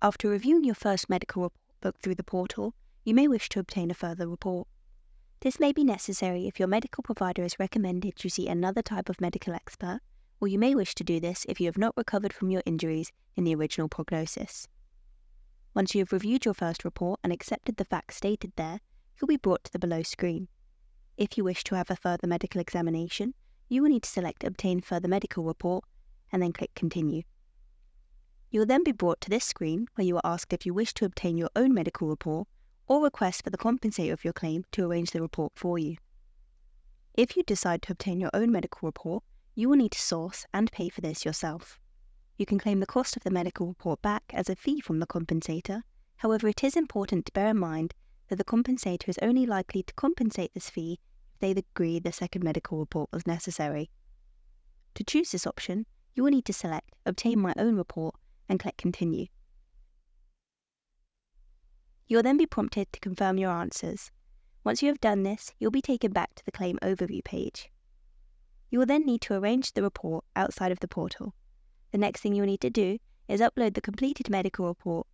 After reviewing your first medical report book through the portal, you may wish to obtain a further report. This may be necessary if your medical provider has recommended you see another type of medical expert, or you may wish to do this if you have not recovered from your injuries in the original prognosis. Once you have reviewed your first report and accepted the facts stated there, you'll be brought to the below screen. If you wish to have a further medical examination, you will need to select Obtain Further Medical Report and then click Continue. You will then be brought to this screen where you are asked if you wish to obtain your own medical report or request for the compensator of your claim to arrange the report for you. If you decide to obtain your own medical report, you will need to source and pay for this yourself. You can claim the cost of the medical report back as a fee from the compensator. However, it is important to bear in mind that the compensator is only likely to compensate this fee if they agree the second medical report was necessary. To choose this option, you will need to select Obtain My Own Report and click Continue. You'll then be prompted to confirm your answers. Once you have done this, you'll be taken back to the Claim Overview page. You will then need to arrange the report outside of the portal. The next thing you'll need to do is upload the completed medical report.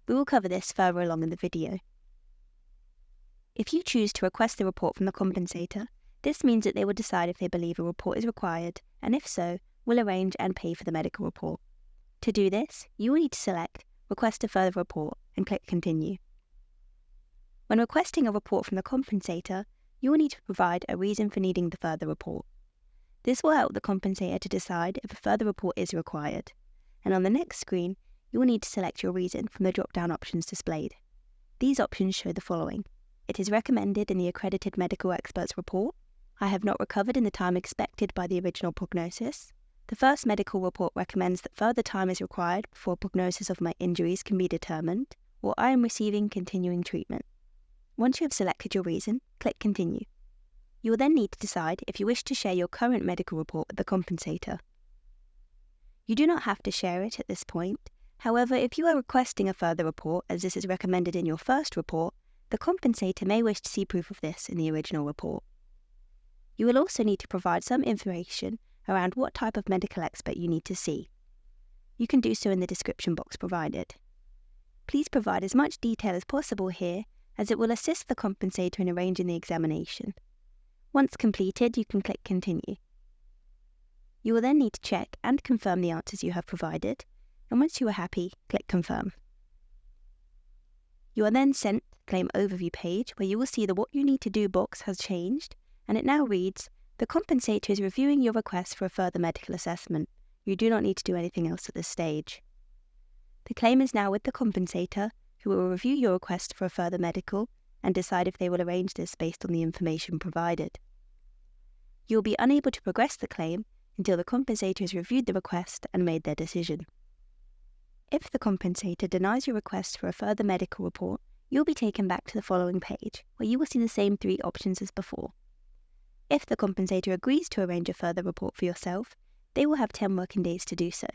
We will cover this further along in the video. If you choose to request the report from the compensator, this means that they will decide if they believe a report is required, and if so, will arrange and pay for the medical report. To do this, you will need to select Request a Further Report and click Continue. When requesting a report from the compensator, you will need to provide a reason for needing the further report. This will help the compensator to decide if a further report is required, and on the next screen, you will need to select your reason from the drop-down options displayed. These options show the following. It is recommended in the accredited medical expert's report. I have not recovered in the time expected by the original prognosis. The first medical report recommends that further time is required before prognosis of my injuries can be determined, or I am receiving continuing treatment. Once you have selected your reason, click Continue. You will then need to decide if you wish to share your current medical report with the compensator. You do not have to share it at this point. However, if you are requesting a further report, as this is recommended in your first report, the compensator may wish to see proof of this in the original report. You will also need to provide some information around what type of medical expert you need to see. You can do so in the description box provided. Please provide as much detail as possible here, as it will assist the compensator in arranging the examination. Once completed, you can click Continue. You will then need to check and confirm the answers you have provided, and once you are happy, click Confirm. You are then sent to the Claim Overview page where you will see the What You Need to Do box has changed, and it now reads, The compensator is reviewing your request for a further medical assessment. You do not need to do anything else at this stage. The claim is now with the compensator, who will review your request for a further medical and decide if they will arrange this based on the information provided. You will be unable to progress the claim until the compensator has reviewed the request and made their decision. If the compensator denies your request for a further medical report, you'll be taken back to the following page, where you will see the same three options as before. If the compensator agrees to arrange a further report for yourself, they will have 10 working days to do so.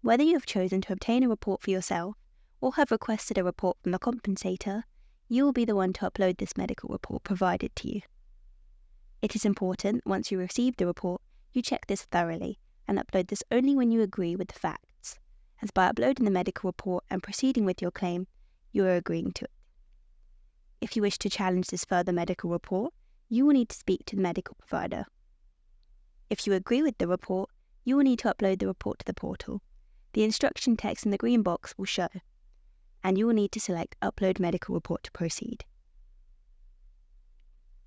Whether you have chosen to obtain a report for yourself or have requested a report from the compensator, you will be the one to upload this medical report provided to you. It is important, once you receive the report, you check this thoroughly and upload this only when you agree with the facts, as by uploading the medical report and proceeding with your claim, you are agreeing to it. If you wish to challenge this further medical report, you will need to speak to the medical provider. If you agree with the report, you will need to upload the report to the portal. The instruction text in the green box will show, and you will need to select Upload Medical Report to proceed.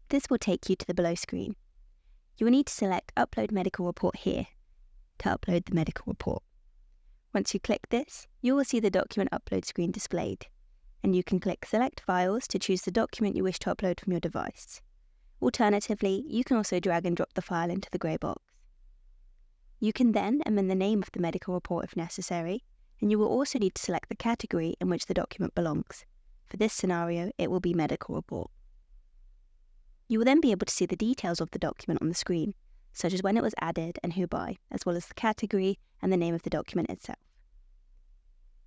This will take you to the below screen. You will need to select Upload Medical Report here to upload the medical report. Once you click this, you will see the document upload screen displayed, and you can click Select Files to choose the document you wish to upload from your device. Alternatively, you can also drag and drop the file into the grey box. You can then amend the name of the medical report if necessary, and you will also need to select the category in which the document belongs. For this scenario, it will be Medical Report. You will then be able to see the details of the document on the screen, such as when it was added and who by, as well as the category and the name of the document itself.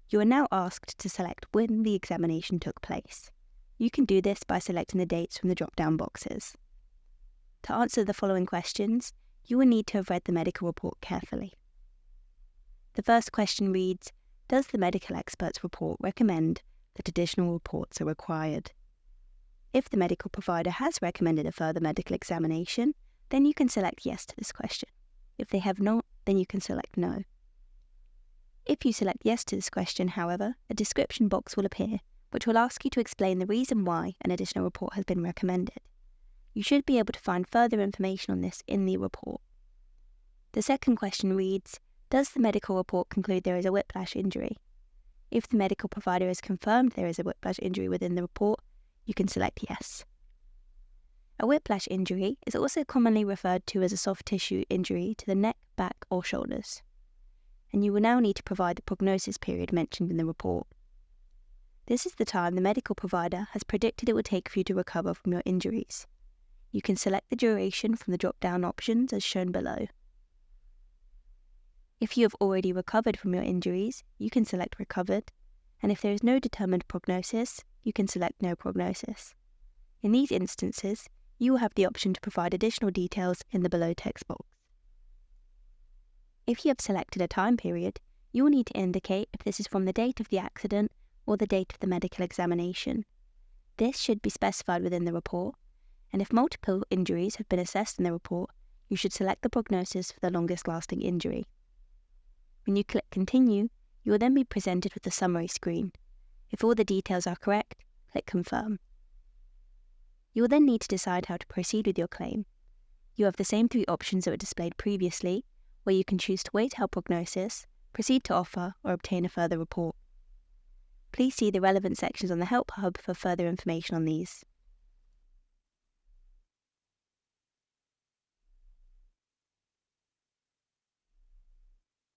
You are now asked to select when the examination took place. You can do this by selecting the dates from the drop-down boxes. To answer the following questions, you will need to have read the medical report carefully. The first question reads, does the medical expert's report recommend that additional reports are required? If the medical provider has recommended a further medical examination, then you can select yes to this question. If they have not, then you can select no. If you select yes to this question, however, a description box will appear, which will ask you to explain the reason why an additional report has been recommended. You should be able to find further information on this in the report. The second question reads, does the medical report conclude there is a whiplash injury? If the medical provider has confirmed there is a whiplash injury within the report, you can select yes. A whiplash injury is also commonly referred to as a soft tissue injury to the neck, back, or shoulders, and you will now need to provide the prognosis period mentioned in the report. This is the time the medical provider has predicted it will take for you to recover from your injuries. You can select the duration from the drop-down options as shown below. If you have already recovered from your injuries, you can select recovered, and if there is no determined prognosis, you can select no prognosis. In these instances, you will have the option to provide additional details in the below text box. If you have selected a time period, you will need to indicate if this is from the date of the accident or the date of the medical examination. This should be specified within the report, and if multiple injuries have been assessed in the report, you should select the prognosis for the longest lasting injury. When you click Continue, you will then be presented with the summary screen. If all the details are correct, click Confirm. You will then need to decide how to proceed with your claim. You have the same three options that were displayed previously, where you can choose to wait out prognosis, proceed to offer, or obtain a further report. Please see the relevant sections on the Help Hub for further information on these.